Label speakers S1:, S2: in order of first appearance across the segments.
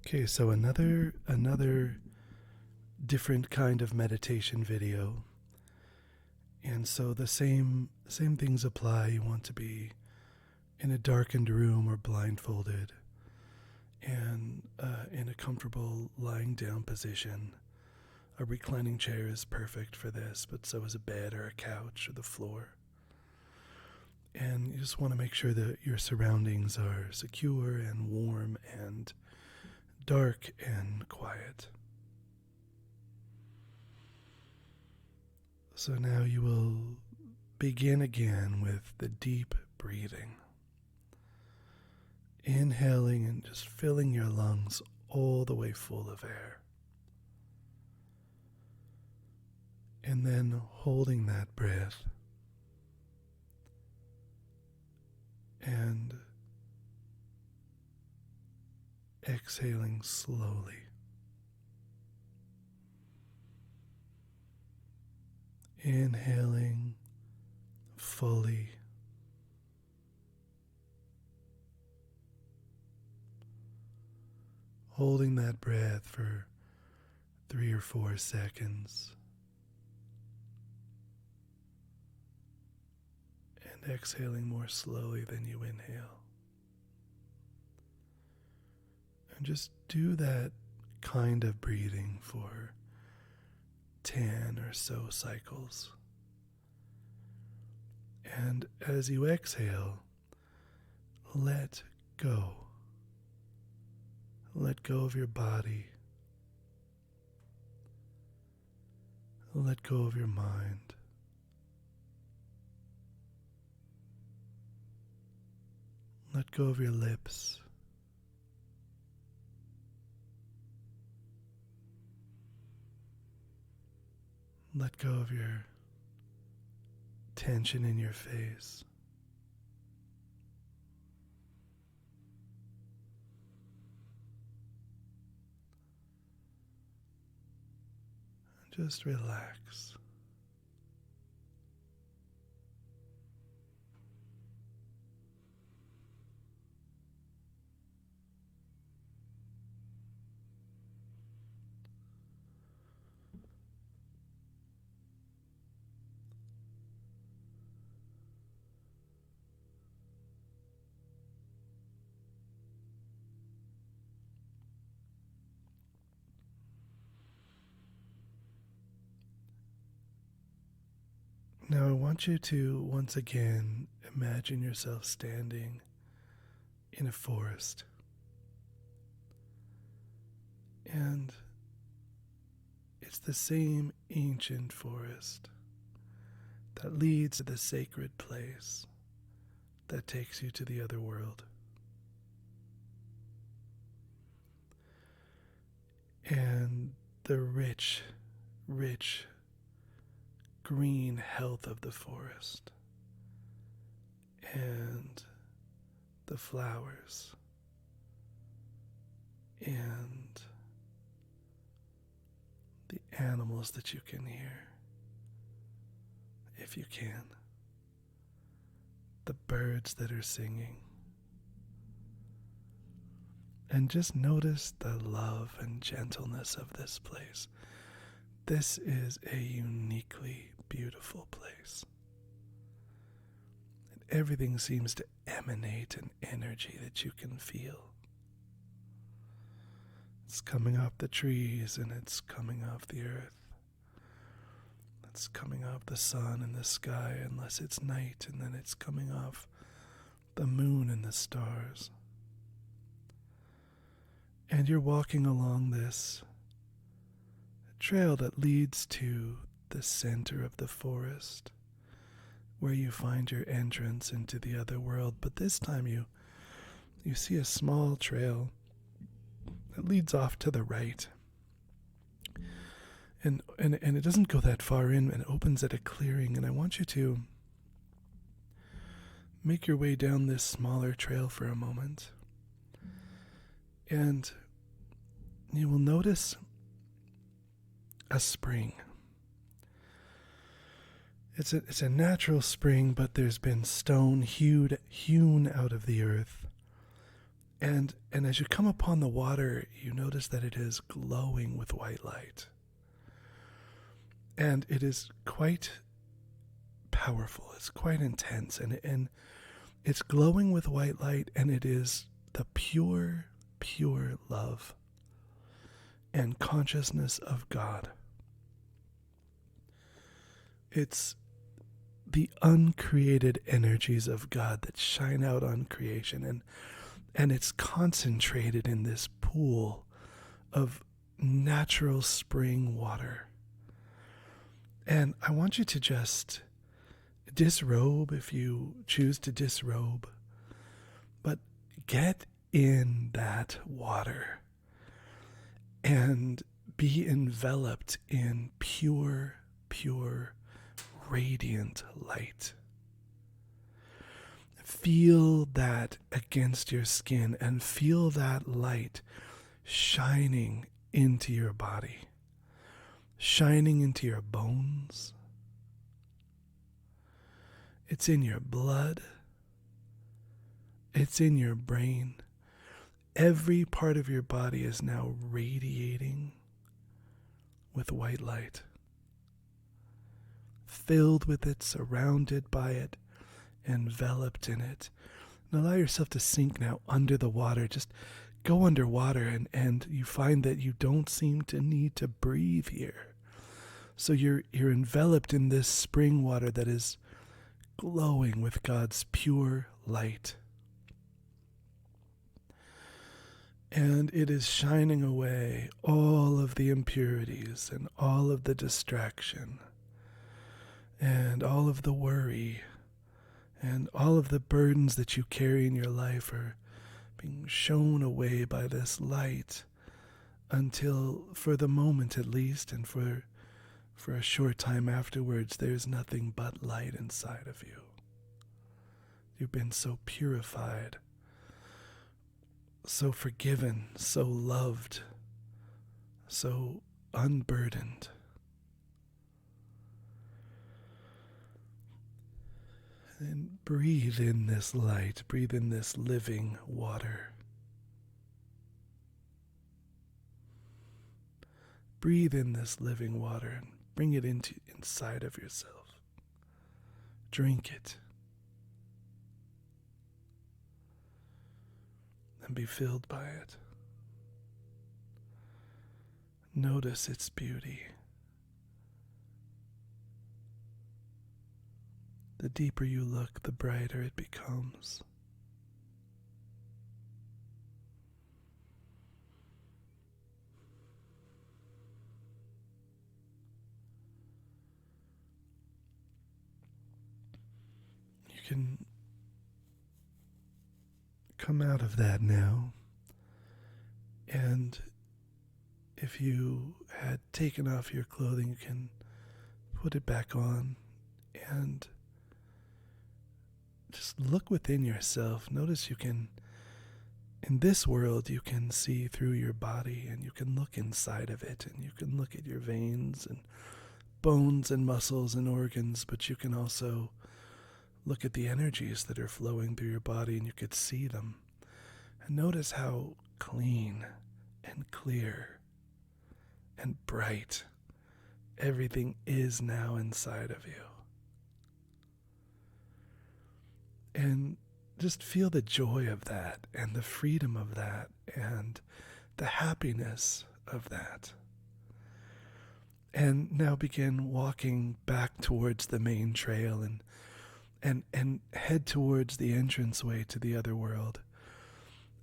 S1: Okay, so another different kind of meditation video. And so the same things apply. You want to be in a darkened room or blindfolded and in a comfortable lying down position. A reclining chair is perfect for this, but so is a bed or a couch or the floor. And you just want to make sure that your surroundings are secure and warm and dark and quiet. So now you will begin again with the deep breathing. Inhaling and just filling your lungs all the way full of air. And then holding that breath and exhaling slowly. Inhaling fully. Holding that breath for 3 or 4 seconds. And exhaling more slowly than you inhale. And just do that kind of breathing for 10 or so cycles. And as you exhale, let go. Let go of your body. Let go of your mind. Let go of your lips. Let go of your tension in your face. Just relax. Now I want you to once again imagine yourself standing in a forest. And it's the same ancient forest that leads to the sacred place that takes you to the other world. And the rich, rich green health of the forest and the flowers and the animals that you can hear, if you can, the birds that are singing. And just notice the love and gentleness of this place. This is a uniquely beautiful place. And everything seems to emanate an energy that you can feel. It's coming off the trees and it's coming off the earth. It's coming off the sun and the sky unless it's night, and then it's coming off the moon and the stars. And you're walking along this trail that leads to the center of the forest, where you find your entrance into the other world. But this time you see a small trail that leads off to the right. And it doesn't go that far in, and it opens at a clearing. And I want you to make your way down this smaller trail for a moment. And you will notice a spring. It's a natural spring, but there's been stone hewn out of the earth And as you come upon the water, you notice that it is glowing with white light. And it is quite powerful. It's quite intense. And it's glowing with white light, and it is the pure, pure love and consciousness of God. It's the uncreated energies of God that shine out on creation, and it's concentrated in this pool of natural spring water. And I want you to just disrobe if you choose to disrobe, but get in that water and be enveloped in pure, pure, radiant light. Feel that against your skin and feel that light shining into your body, shining into your bones. It's in your blood. It's in your brain. Every part of your body is now radiating with white light. Filled with it, surrounded by it, enveloped in it. And allow yourself to sink now under the water. Just go underwater, and you find that you don't seem to need to breathe here. So you're enveloped in this spring water that is glowing with God's pure light. And it is shining away all of the impurities and all of the distraction and all of the worry and all of the burdens that you carry in your life are being shown away by this light until, for the moment at least, and for a short time afterwards, there's nothing but light inside of you. You've been so purified, so forgiven, so loved, so unburdened. And breathe in this light, breathe in this living water. Breathe in this living water and bring it inside of yourself. Drink it. And be filled by it. Notice its beauty. The deeper you look, the brighter it becomes. You can come out of that now, and if you had taken off your clothing, you can put it back on and just look within yourself. Notice you can, in this world, you can see through your body, and you can look inside of it, and you can look at your veins and bones and muscles and organs, but you can also look at the energies that are flowing through your body, and you could see them. And notice how clean and clear and bright everything is now inside of you. And just feel the joy of that and the freedom of that and the happiness of that. And now begin walking back towards the main trail and head towards the entranceway to the other world.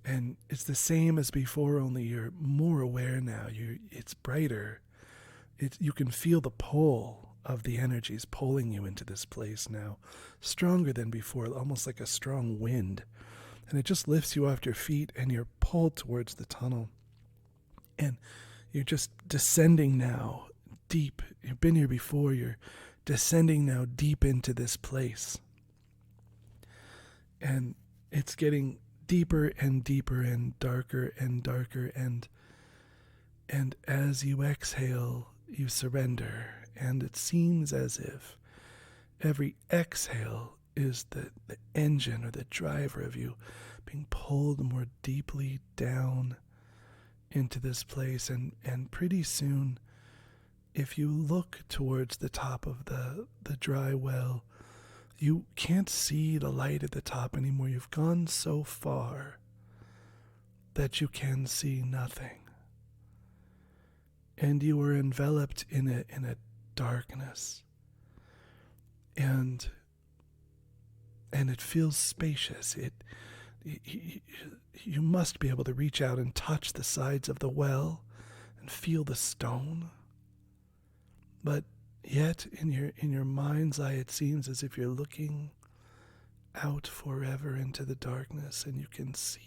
S1: And it's the same as before, only you're more aware now. It's brighter. You can feel the pull of the energies pulling you into this place now, stronger than before, almost like a strong wind. And it just lifts you off your feet, and you're pulled towards the tunnel. And you're just descending now deep. You've been here before. You're descending now deep into this place. And it's getting deeper and deeper and darker and darker, and as you exhale, you surrender, and it seems as if every exhale is the engine or the driver of you being pulled more deeply down into this place. And pretty soon, if you look towards the top of the dry well, you can't see the light at the top anymore. You've gone so far that you can see nothing. And you are enveloped in a darkness. And it feels spacious. You must be able to reach out and touch the sides of the well and feel the stone. But yet in your mind's eye, it seems as if you're looking out forever into the darkness, and you can see.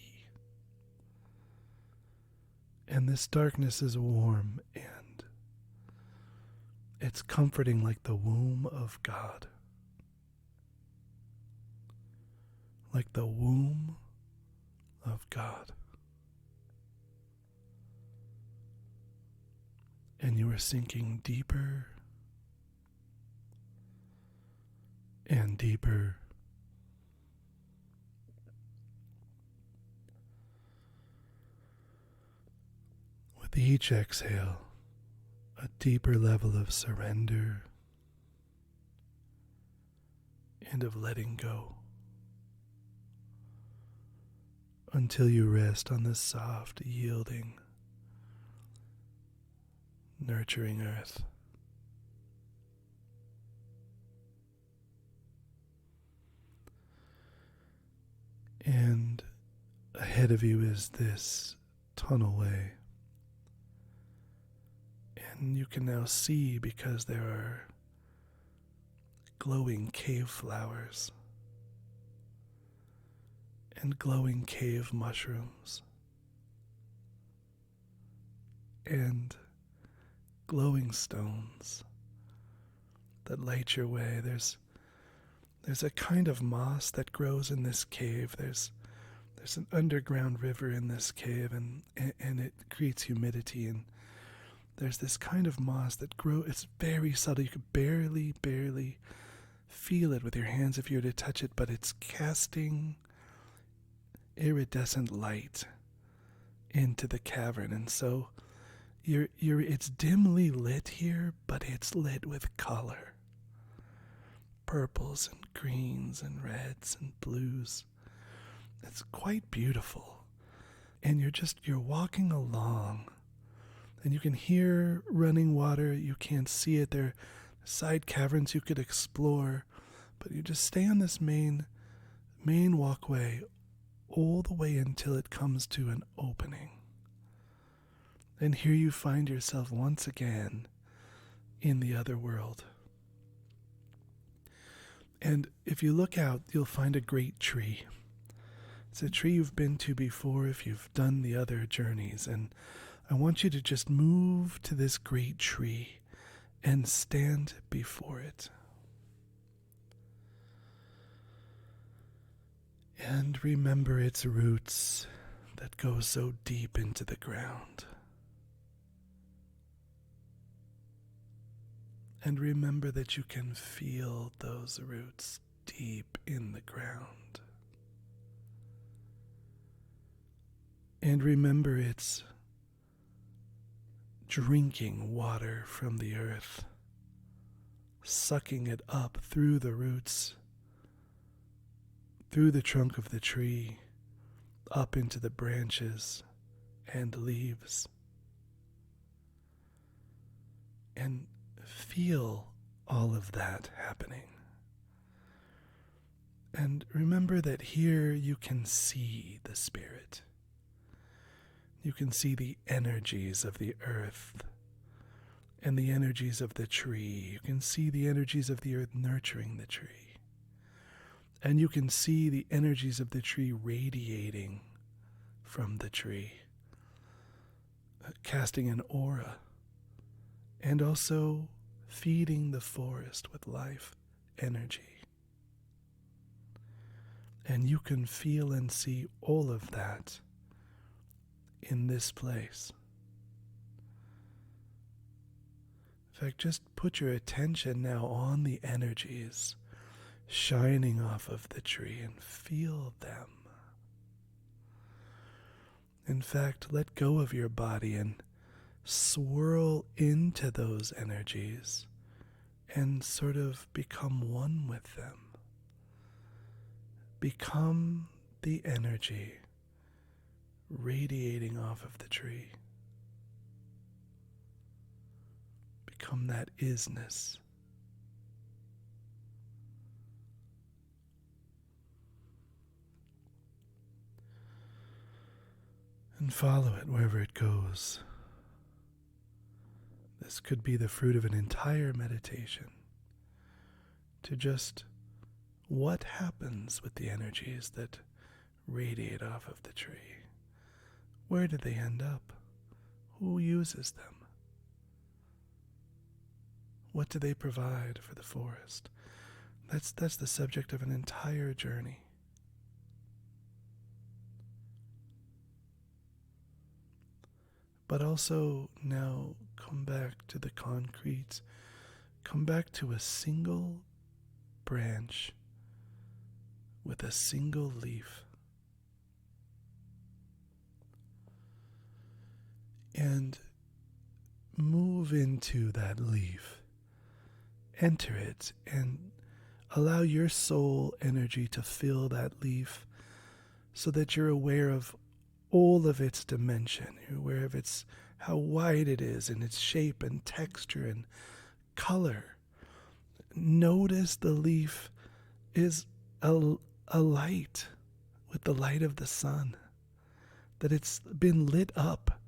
S1: And this darkness is warm, and it's comforting like the womb of God. Like the womb of God. And you are sinking deeper and deeper. With each exhale, a deeper level of surrender and of letting go, until you rest on this soft, yielding, nurturing earth. And ahead of you is this tunnelway. And you can now see, because there are glowing cave flowers and glowing cave mushrooms and glowing stones that light your way. There's a kind of moss that grows in this cave. There's an underground river in this cave, and it creates humidity, and there's this kind of moss that grows. It's very subtle. You could barely feel it with your hands if you were to touch it, but it's casting iridescent light into the cavern. And so it's dimly lit here, but it's lit with color. Purples and greens and reds and blues. It's quite beautiful. And you're walking along, and you can hear running water. You can't see it. There are side caverns you could explore, but you just stay on this main walkway all the way until it comes to an opening. And here you find yourself once again in the other world. And if you look out, you'll find a great tree. It's a tree you've been to before if you've done the other journeys. And I want you to just move to this great tree and stand before it. And remember its roots that go so deep into the ground. And remember that you can feel those roots deep in the ground. And remember it's drinking water from the earth, sucking it up through the roots, through the trunk of the tree, up into the branches and leaves. And feel all of that happening. And remember that here you can see the Spirit. You can see the energies of the earth and the energies of the tree. You can see the energies of the earth nurturing the tree. And you can see the energies of the tree radiating from the tree, casting an aura, and also feeding the forest with life energy. And you can feel and see all of that in this place. In fact, just put your attention now on the energies shining off of the tree and feel them. In fact, let go of your body and swirl into those energies and sort of become one with them. Become the energy radiating off of the tree. Become that isness. And follow it wherever it goes. This could be the fruit of an entire meditation to just what happens with the energies that radiate off of the tree. Where do they end up? Who uses them? What do they provide for the forest? That's the subject of an entire journey. But also now come back to the concrete. Come back to a single branch with a single leaf. And move into that leaf. Enter it and allow your soul energy to fill that leaf so that you're aware of all of its dimension. You're aware of how wide it is and its shape and texture and color. Notice the leaf is a light with the light of the sun, that it's been lit up,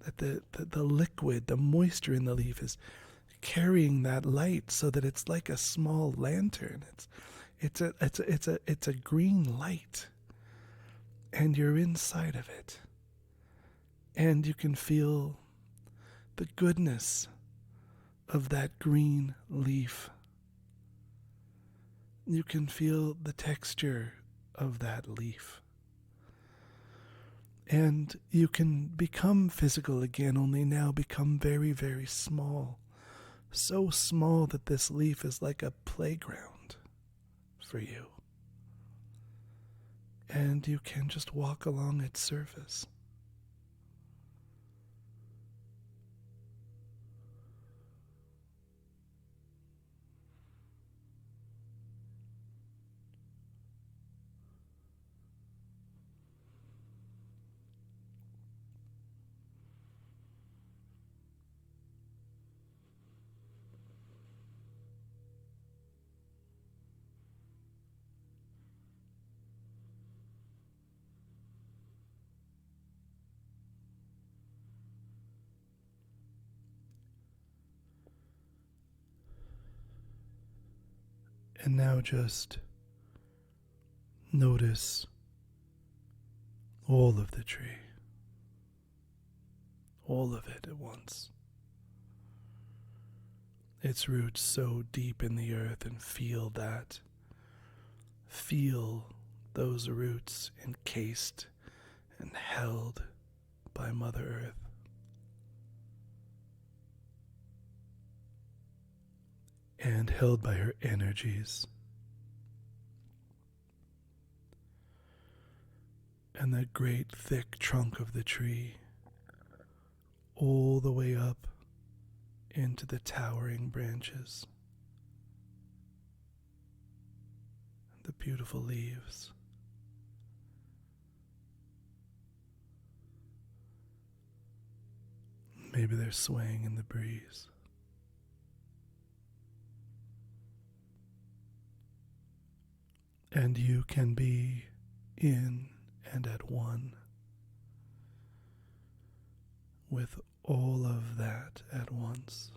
S1: that the liquid, the moisture in the leaf is carrying that light so that it's like a small lantern. It's a green light, and you're inside of it, and you can feel the goodness of that green leaf. You can feel the texture of that leaf. And you can become physical again, only now become very, very small. So small that this leaf is like a playground for you. And you can just walk along its surface. And now just notice all of the tree. All of it at once. Its roots so deep in the earth, and feel that. Feel those roots encased and held by Mother Earth. And held by her energies. And that great thick trunk of the tree, all the way up into the towering branches. The beautiful leaves. Maybe they're swaying in the breeze. And you can be in and at one with all of that at once.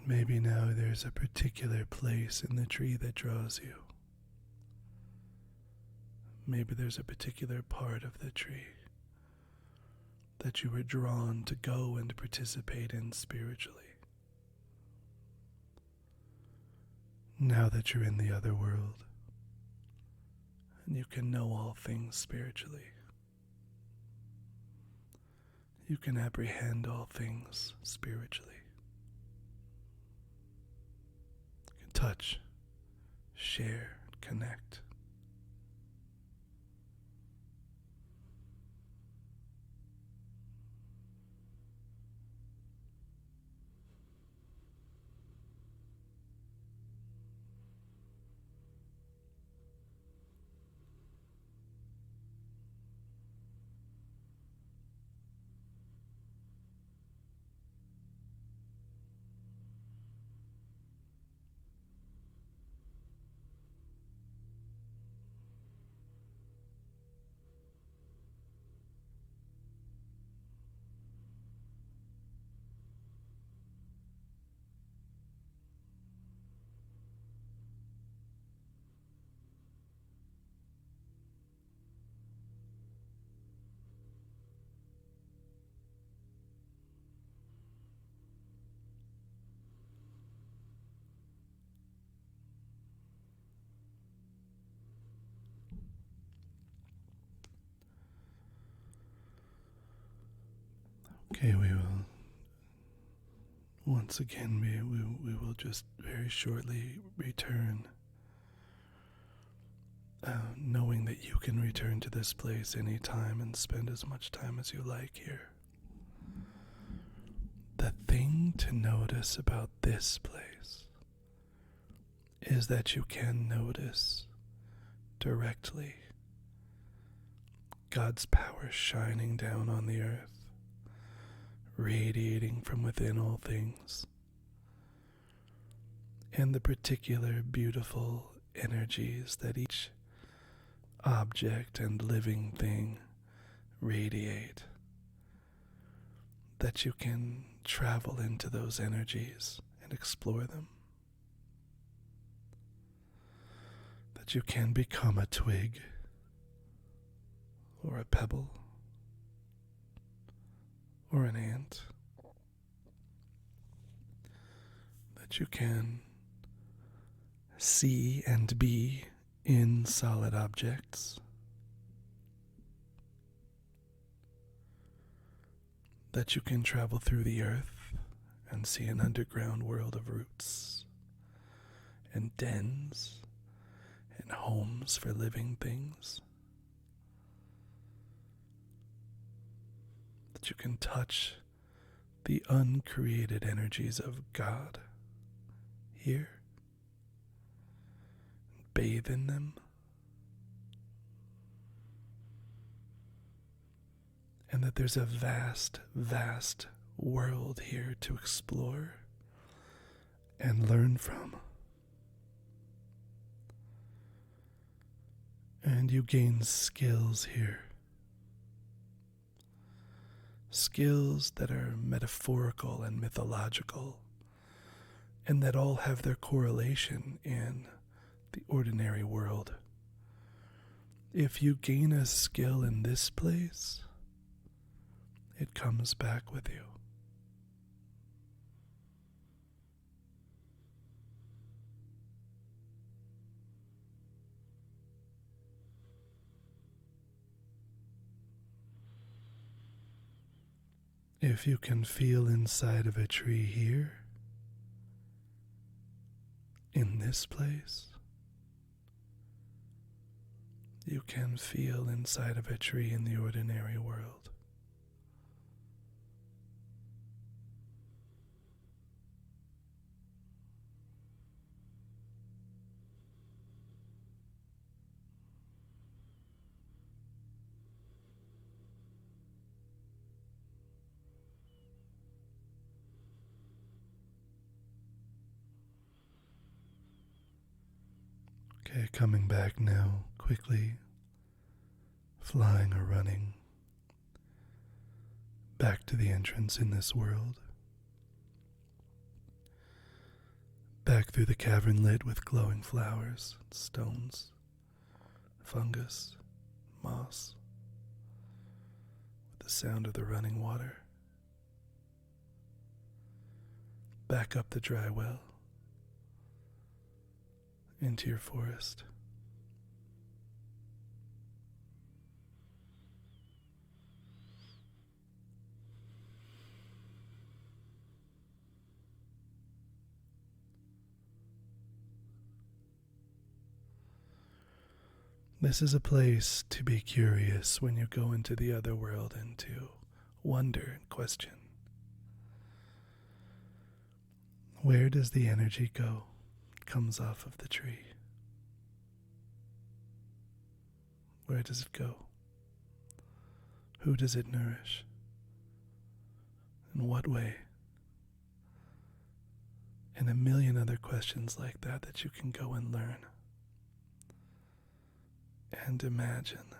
S1: Maybe now there's a particular place in the tree that draws you. Maybe there's a particular part of the tree that you were drawn to go and participate in spiritually. Now that you're in the other world, and you can know all things spiritually, you can apprehend all things spiritually. You can touch, share, connect. Okay, we will once again we will just very shortly return, knowing that you can return to this place anytime and spend as much time as you like here. The thing to notice about this place is that you can notice directly God's power shining down on the earth, radiating from within all things, and the particular beautiful energies that each object and living thing radiate, that you can travel into those energies and explore them, that you can become a twig or a pebble or an ant, that you can see and be in solid objects, that you can travel through the earth and see an underground world of roots and dens and homes for living things, that you can touch the uncreated energies of God here, bathe in them, and that there's a vast, vast world here to explore and learn from. And you gain skills here. Skills that are metaphorical and mythological, and that all have their correlation in the ordinary world. If you gain a skill in this place, it comes back with you. If you can feel inside of a tree here, in this place, you can feel inside of a tree in the ordinary world. Okay, coming back now, quickly, flying or running, back to the entrance in this world. back through the cavern lit with glowing flowers, stones, fungus, moss, with the sound of the running water. Back up the dry well, into your forest. This is a place to be curious when you go into the other world and to wonder and question. Where does the energy go? It comes off of the tree. Where does it go? Who does it nourish? In what way? And a million other questions like that you can go and learn. And imagine.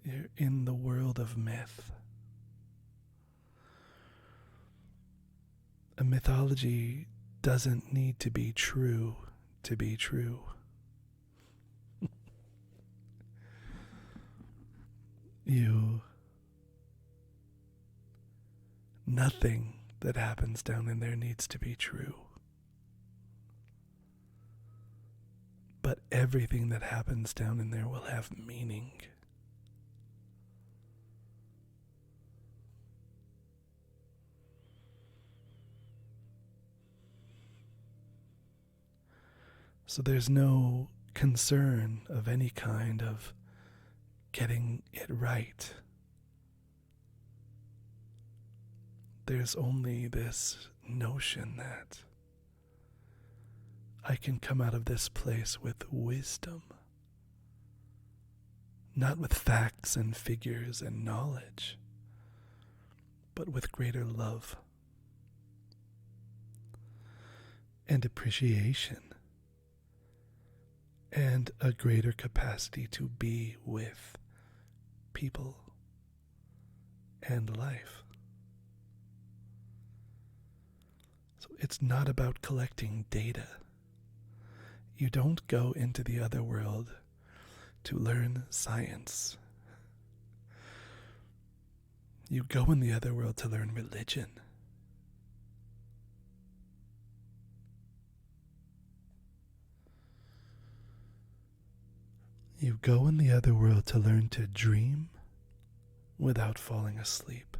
S1: You're in the world of myth. A mythology doesn't need to be true to be true. Nothing that happens down in there needs to be true. But everything that happens down in there will have meaning. So there's no concern of any kind of getting it right. There's only this notion that I can come out of this place with wisdom, not with facts and figures and knowledge, but with greater love and appreciation and a greater capacity to be with people and life. So it's not about collecting data. You don't go into the other world to learn science. You go in the other world to learn religion. You go in the other world to learn to dream without falling asleep.